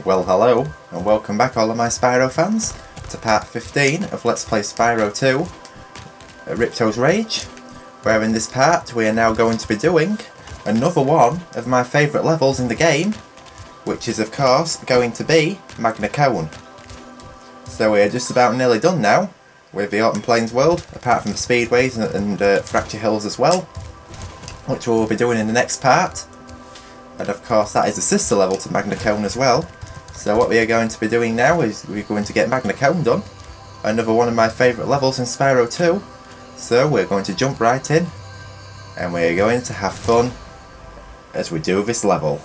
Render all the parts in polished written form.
Well, hello, and welcome back all of my Spyro fans to part 15 of Let's Play Spyro 2, Ripto's Rage, where in this part we are now going to be doing another one of my favourite levels in the game, which is of course going to be Magma Cone. So we are just about nearly done now with the Open Plains world, apart from the speedways and Fracture Hills as well, which we'll be doing in the next part. And of course that is a sister level to Magma Cone as well. So what we are going to be doing now is we're going to get Magma Cone done, another one of my favourite levels in Spyro 2. So we're going to jump right in, and we're going to have fun as we do this level.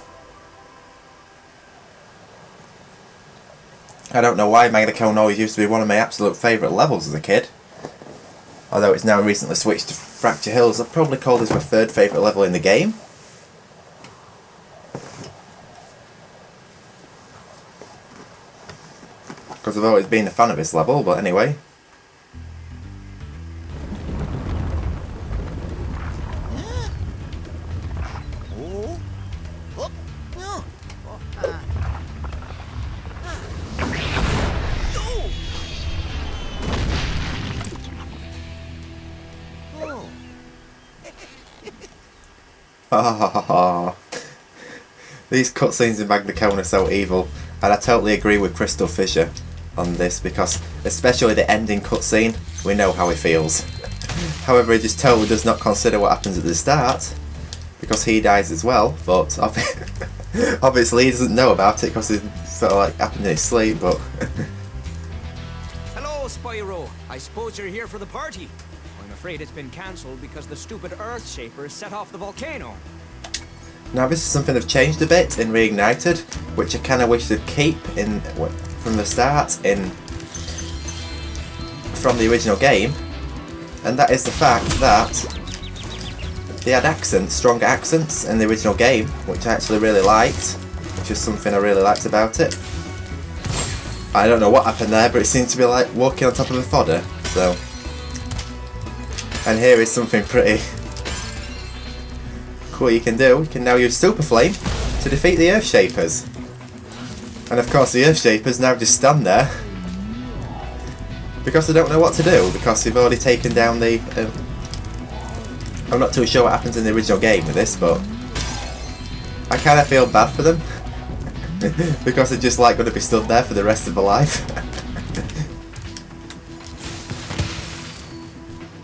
I don't know why Magma Cone always used to be one of my absolute favourite levels as a kid. Although it's now recently switched to Fracture Hills, I'd probably call this my third favourite level in the game. Because I've always been a fan of this level, but anyway. These cutscenes in Magma Cone are so evil, and I totally agree with Crystal Fisher on this, because especially the ending cutscene, we know how he feels. However, he just totally does not consider what happens at the start, because he dies as well, but obviously he doesn't know about it because it sort of like happened in his sleep, but... Hello, Spyro. I suppose you're here for the party. I'm afraid it's been cancelled because the stupid Earth Shaper set off the volcano. Now this is something I've changed a bit in Reignited, which I kind of wish they'd keep in from the start from the original game, and that is the fact that they had accents, stronger accents in the original game, which I actually really liked, which is something I really liked about it. I don't know what happened there, but it seemed to be like walking on top of a fodder, so... And here is something pretty cool you can do. You can now use Super Flame to defeat the Earth Shapers. And of course the Earth Shapers now just stand there because they don't know what to do, because they've already taken down the... I'm not too sure what happens in the original game with this, but I kind of feel bad for them because they're just like going to be stood there for the rest of their life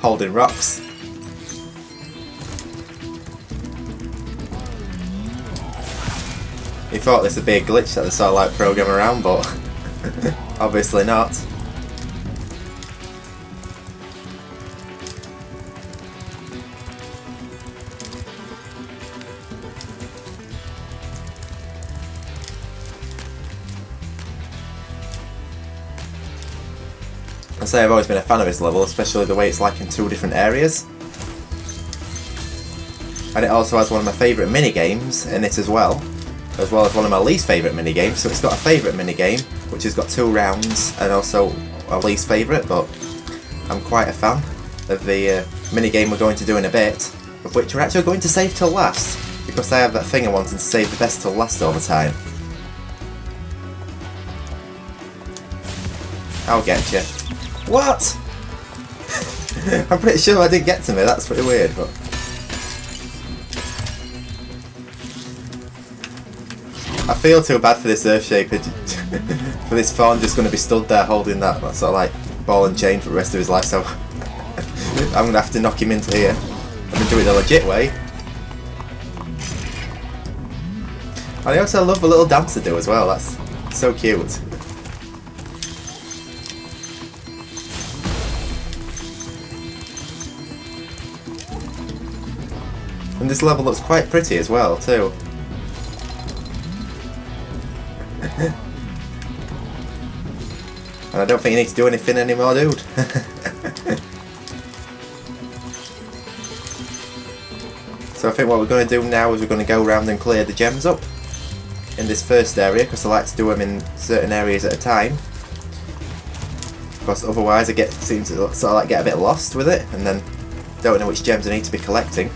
holding rocks. He thought this would be a glitch that they sort of like program around, but obviously not. I say I've always been a fan of this level, especially the way it's like in two different areas. And it also has one of my favourite minigames in it as well as one of my least favourite minigames. So it's got a favourite minigame, which has got 2 rounds, and also a least favourite, but I'm quite a fan of the minigame we're going to do in a bit, of which we're actually going to save till last, because I have that thing of wanting to save the best till last all the time. I'll get you. What? I'm pretty sure I didn't get to me, that's pretty weird, but... I feel too bad for this Earth Shaper, for this fawn just going to be stood there holding that sort of like ball and chain for the rest of his life, so I'm going to have to knock him into here. I'm going to do it the legit way. And I also love the little dance to do as well, that's so cute. And this level looks quite pretty as well too. And I don't think you need to do anything anymore, dude. So I think what we're going to do now is we're going to go around and clear the gems up in this first area, because I like to do them in certain areas at a time. Because otherwise I seem to sort of like get a bit lost with it, and then don't know which gems I need to be collecting.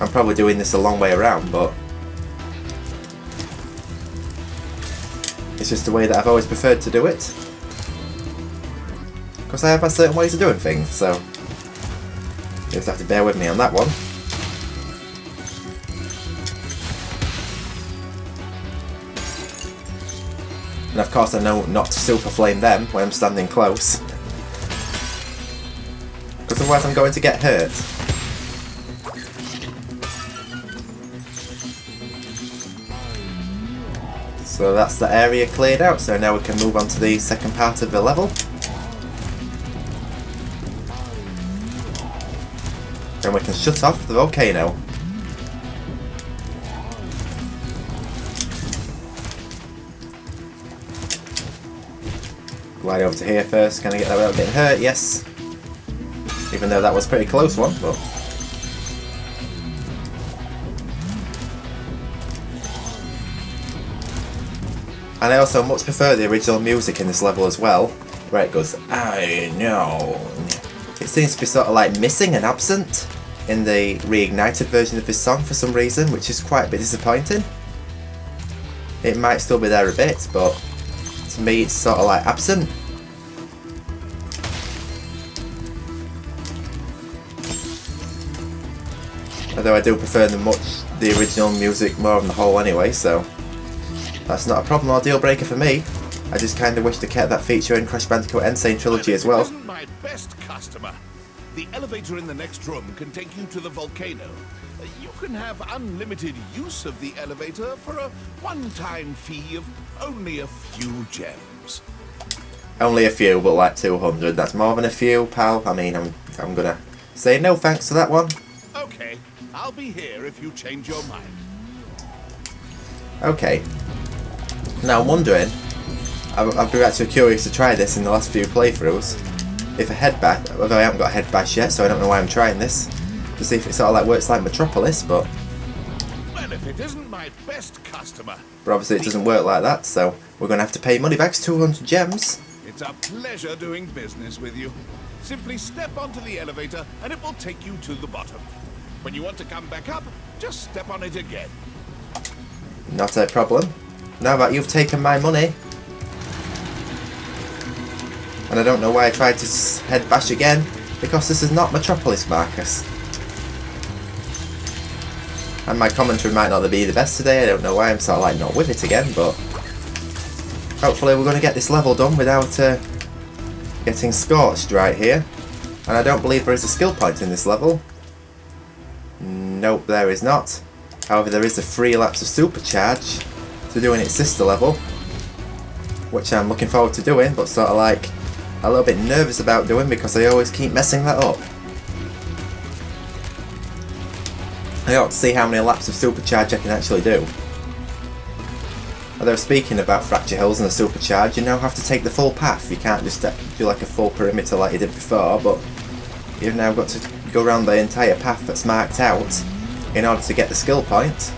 I'm probably doing this a long way around, but It's just the way that I've always preferred to do it. Because I have my certain ways of doing things, so you just have to bear with me on that one. And of course I know not to super flame them when I'm standing close. Because otherwise I'm going to get hurt. So that's the area cleared out, so now we can move on to the second part of the level. And we can shut off the volcano. Glide over to here first. Can I get that without getting hurt? Yes. Even though that was a pretty close one, but... And I also much prefer the original music in this level as well, where it goes, I know. It seems to be sort of like missing and absent in the Reignited version of this song for some reason, which is quite a bit disappointing. It might still be there a bit, but to me it's sort of like absent. Although I do prefer the original music more on the whole anyway, so that's not a problem or deal breaker for me. I just kind of wish they kept that feature in Crash Bandicoot Insane Trilogy as well. Isn't my best customer. The elevator in the next room can take you to the volcano. You can have unlimited use of the elevator for a one-time fee of only a few gems. Only a few, but like 200. That's more than a few, pal. I mean, I'm gonna say no thanks to that one. Okay, I'll be here if you change your mind. Okay. Now I'm wondering, I've been actually curious to try this in the last few playthroughs. If a head bash, although I haven't got a head bash yet, so I don't know why I'm trying this, to see if it sort of like works like Metropolis, but... Well, if it isn't my best customer... But obviously it doesn't work like that, so we're going to have to pay money back, 200 gems. It's a pleasure doing business with you. Simply step onto the elevator and it will take you to the bottom. When you want to come back up, just step on it again. Not a problem. Now that you've taken my money... And I don't know why I tried to head bash again, because this is not Metropolis, Marcus. And my commentary might not be the best today, I don't know why I'm sort of like not with it again, but... Hopefully we're going to get this level done without getting scorched right here. And I don't believe there is a skill point in this level. Nope, there is not. However, there is a 3 laps of supercharge to doing its sister level, which I'm looking forward to doing, but sort of like a little bit nervous about doing because I always keep messing that up. I ought to see how many laps of supercharge I can actually do. Although speaking about Fracture Hills and the supercharge, you now have to take the full path. You can't just do like a full perimeter like you did before, but you've now got to go around the entire path that's marked out in order to get the skill point.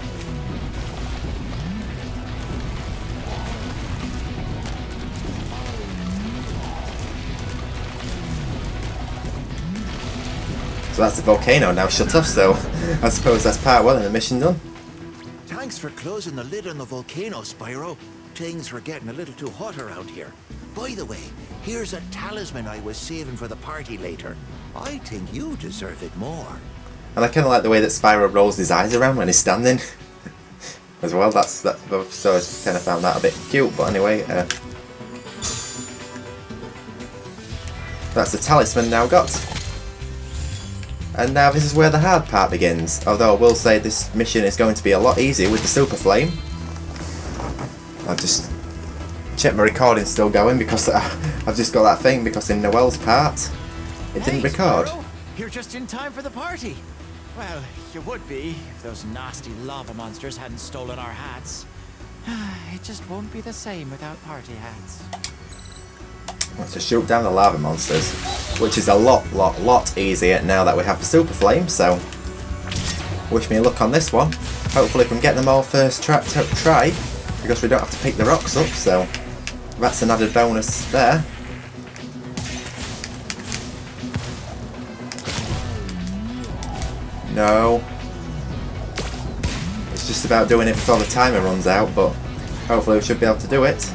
So that's the volcano now shut off, so I suppose that's part 1 of the mission done. Thanks for closing the lid on the volcano, Spyro. Things were getting a little too hot around here. By the way, here's a talisman I was saving for the party later. I think you deserve it more. And I kind of like the way that Spyro rolls his eyes around when he's standing as well. So I kind of found that a bit cute, but anyway. That's the talisman now got. And now this is where the hard part begins. Although I will say this mission is going to be a lot easier with the Super Flame. I've just checked my recording's still going because I've just got that thing because in Noel's part it didn't record. Spyro, you're just in time for the party. Well, you would be if those nasty lava monsters hadn't stolen our hats. It just won't be the same without party hats. To shoot down the lava monsters, which is a lot easier now that we have the Super Flame, so wish me luck on this one. Hopefully we can get them all first try, because we don't have to pick the rocks up, so that's an added bonus there. No. It's just about doing it before the timer runs out, but hopefully we should be able to do it.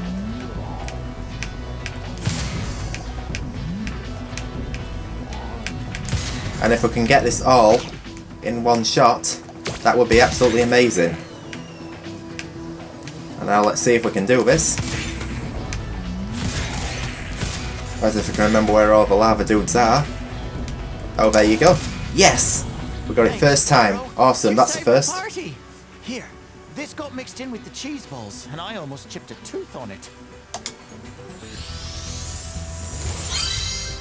And if we can get this all in one shot, that would be absolutely amazing. And now let's see if we can do this. As if I can remember where all the lava dudes are. Oh, there you go. Yes! We got it first time. Awesome, that's the first. Party. Here, this got mixed in with the cheese balls, and I almost chipped a tooth on it.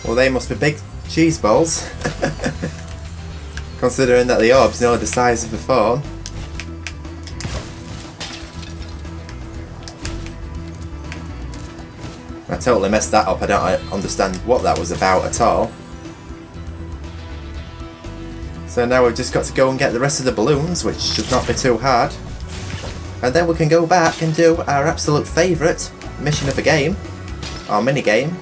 Well, they must be big cheese balls. Considering that the orb's nearly the size of a phone. I totally messed that up. I don't understand what that was about at all. So now we've just got to go and get the rest of the balloons, which should not be too hard. And then we can go back and do our absolute favourite mission of the game, our mini-game.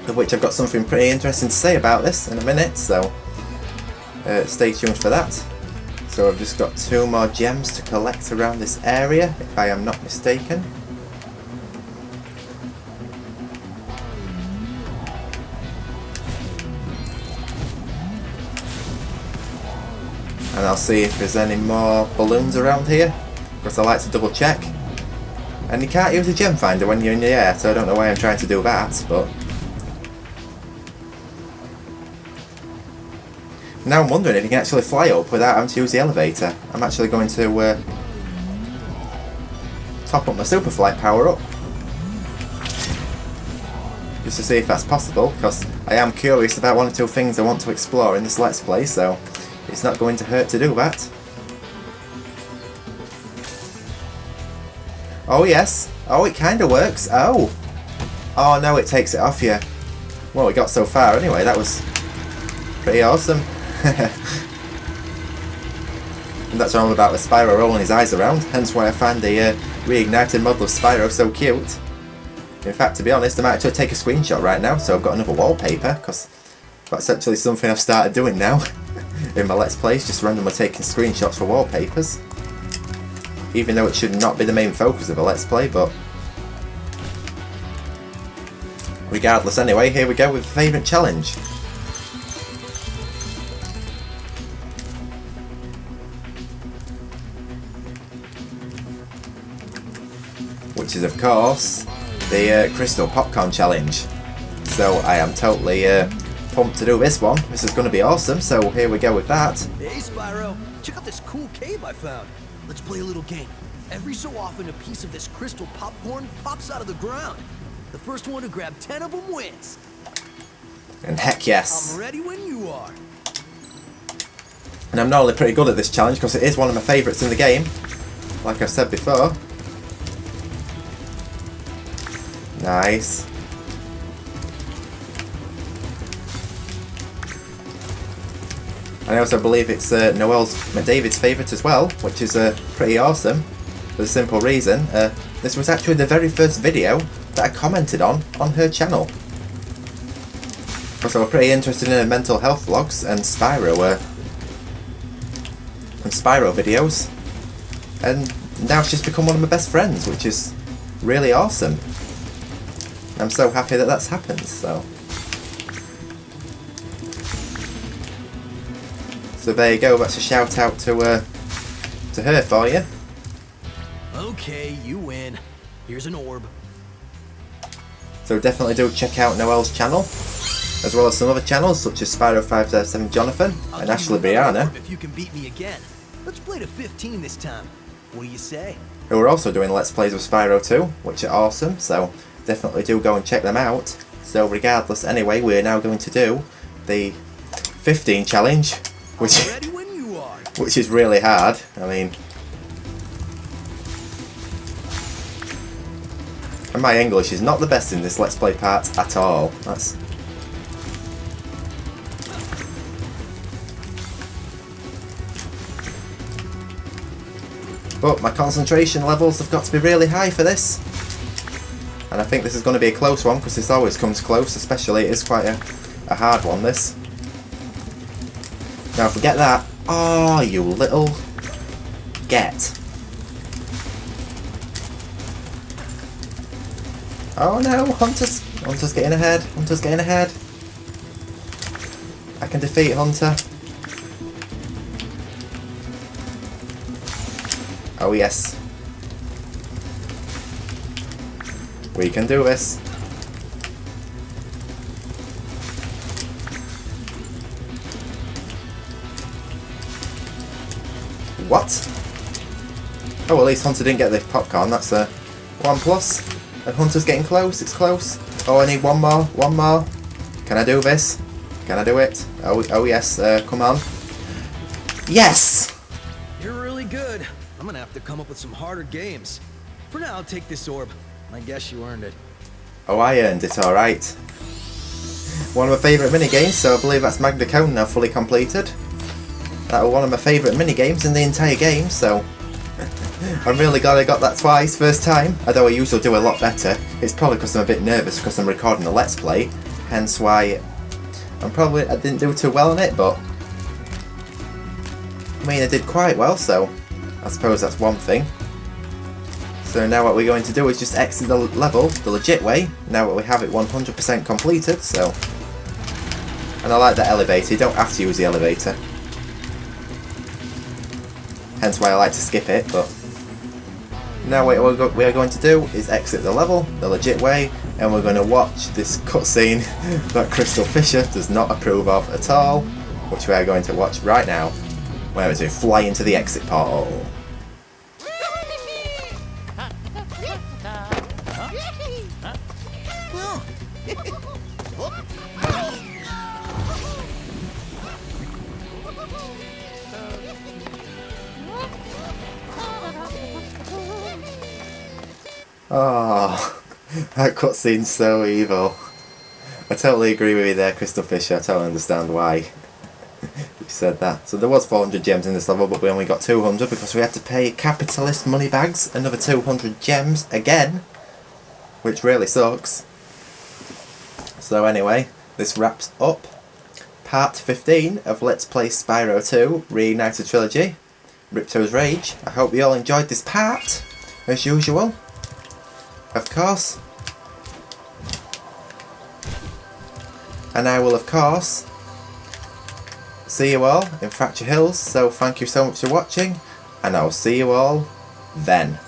Of which I've got something pretty interesting to say about this in a minute, so stay tuned for that. So I've just got 2 more gems to collect around this area, if I am not mistaken. And I'll see if there's any more balloons around here, because I like to double check. And you can't use a gem finder when you're in the air, so I don't know why I'm trying to do that, but... Now I'm wondering if you can actually fly up without having to use the elevator. I'm actually going to top up my super flight power up. Just to see if that's possible, because I am curious about 1 or 2 things I want to explore in this Let's Play, so it's not going to hurt to do that. Oh yes. Oh, it kind of works. Oh. Oh no, it takes it off you. Well, we got so far anyway. That was pretty awesome. And that's what I'm about with Spyro rolling his eyes around, hence why I find the reignited model of Spyro so cute. In fact, to be honest, I might actually take a screenshot right now, so I've got another wallpaper, because that's actually something I've started doing now in my Let's Plays, just randomly taking screenshots for wallpapers. Even though it should not be the main focus of a Let's Play, but... regardless anyway, here we go with favourite challenge. Which is of course the Crystal Popcorn Challenge. So I am totally pumped to do this one. This is going to be awesome, so here we go with that. Hey Spyro, check out this cool cave I found. Let's play a little game. Every so often a piece of this crystal popcorn pops out of the ground. The first one to grab 10 of them wins. And heck yes. I'm ready when you are. And I'm not only pretty good at this challenge because it is one of my favourites in the game, like I've said before. Nice. I also believe it's Noel's McDavid's favourite as well, which is pretty awesome, for the simple reason, this was actually the very first video that I commented on her channel. Because I was pretty interested in her mental health vlogs and Spyro videos, and now she's become one of my best friends, which is really awesome. I'm so happy that that's happened, so... So there you go, that's a shout out to her for you. Okay, you win. Here's an orb. So definitely do check out Noel's channel, as well as some other channels such as Spyro557 Jonathan and Ashley Brianna, If you can beat me again. Let's play to 15 this time. What do you say? who are also doing Let's Plays with Spyro 2, which are awesome, so definitely do go and check them out. So regardless, anyway, we're now going to do the 15 challenge, which I'm ready when you are. which is really hard. I mean, and my English is not the best in this Let's Play part at all. That's... But my concentration levels have got to be really high for this. And I think this is going to be a close one, because this always comes close, especially it is quite a hard one, this. Now forget that. Oh, you little get. Oh no, Hunter's getting ahead. Hunter's getting ahead. I can defeat Hunter. Oh yes. We can do this. What? Oh, at least Hunter didn't get the popcorn. That's a 1 plus. And Hunter's getting close. It's close. Oh, I need one more. One more. Can I do this? Can I do it? Oh yes. Come on. Yes! You're really good. I'm gonna have to come up with some harder games. For now, I'll take this orb. I guess you earned it. Oh, I earned it, alright. One of my favourite minigames, so I believe that's Magma Cone now fully completed. That was one of my favourite minigames in the entire game, so I'm really glad I got that twice, first time, although I usually do a lot better. It's probably because I'm a bit nervous because I'm recording a Let's Play, hence why I didn't do too well on it, but I mean I did quite well, so I suppose that's one thing. So now what we're going to do is just exit the level the legit way, now that we have it 100% completed, so... And I like that elevator, you don't have to use the elevator. Hence why I like to skip it, but... Now what we are going to do is exit the level the legit way, and we're going to watch this cutscene that Crystal Fisher does not approve of at all, which we are going to watch right now, where we fly into the exit portal. Oh, that cutscene's so evil. I totally agree with you there, Crystal Fisher. I totally understand why you said that. So there was 400 gems in this level, but we only got 200 because we had to pay capitalist money bags another 200 gems again, which really sucks. So anyway, this wraps up part 15 of Let's Play Spyro 2 Reignited Trilogy, Ripto's Rage. I hope you all enjoyed this part, as usual. Of course. And I will of course see you all in Fracture Hills, so thank you so much for watching, and I'll see you all then.